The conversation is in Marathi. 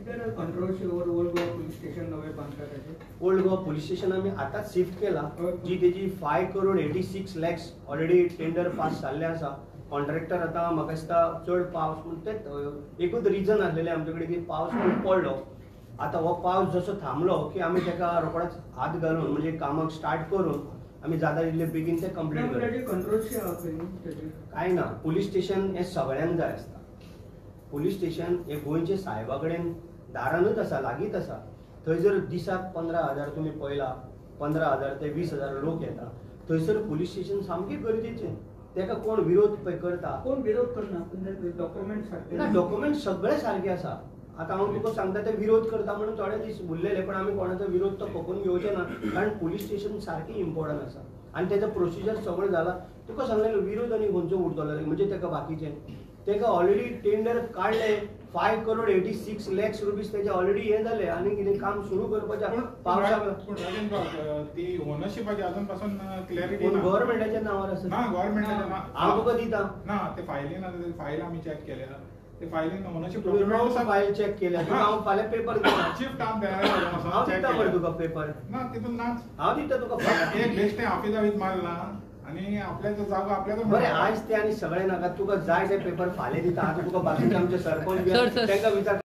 controversy over Old Goa police station नवे बांधकामाचे? ओल्ड गोवा पोलीस स्टेशन आम्ही आता शिफ्ट केला, जी त्याची 5 crore 86 lakhs already tender pass जाल्ले आसा. कॉन्ट्रॅक्टर आता म्हाका दिसता चड पावस म्हणून एकूच रिजन आसलेले आमच्याकडे की पावस खूब पडलो. आता हो पावस जसो थांबलो की आम्ही ताका रोखडोच हात घालून म्हणजे कामाक स्टार्ट करून आम्ही जाता तितले बेगीन ते कंप्लीट करता. कंट्रोवर्सी आहा खंय काय ना, पोलीस स्टेशन हे सगळ्यांक जाय आसता. पोलीस स्टेशन हे गोंयचे साहेबा कडेन दारानूच आसा, लागींच आसा. थंय जर दिसाक 15,000 तुम्ही पळयला, 15,000 ते 20,000 लोक येता, थंयसर पोलीस स्टेशन सामकें गरजेचें. तेका कोण विरोध करता? कोण विरोध करना? डॉक्युमेंट सारखे ना, डॉक्युमेंट सगळे सारखे आसा. आता हांव तुका सांगता ते विरोध करता म्हणून थोडे दीस उरलेले, पण आमी कोणाचो विरोध तो पळोवन घेवचे ना, कारण पोलीस स्टेशन सारकें इम्पॉर्टंट आसा आनी तेजो प्रोसिजर सगळो जाला. तुका सांगलेलो विरोध आनी खंयचो उरतलो म्हणजे तेका बाकीचे तेका ऑलरेडी टेंडर काढले. 5 crore 86 lakhs रुपीज तेजे ऑलरेडी हे जाले आनी कितें काम सुरू करपाचें पावसा ती ओनरशिपाची अजूनपासून क्लॅरिटी ना. गव्हर्नमेंटाच्या नावार आसा ना, गव्हर्नमेंटाच्या ना. हांव तुका दिता ना, ते फायलीन आता फायल आम्ही चेक केल्या. ते फायलीन ओनरशिप फायल चेक केल्या. हांव फाल्यां पेपर दिता. शिफ्ट काम हांव दिता मरे तुका पेपर. ना, तितून नाच. हांव दिता तुका फाल्यां. एक बेश्टें हाफिजावीत मारला आणि आपल्याचो जागो आपल्याचो बरें आयज ते आनी सगळे नाका. तुका जाय ते पेपर फाल्यां दिता. आता तुका बाकीचे आमचे सरपंच तांकां विचार.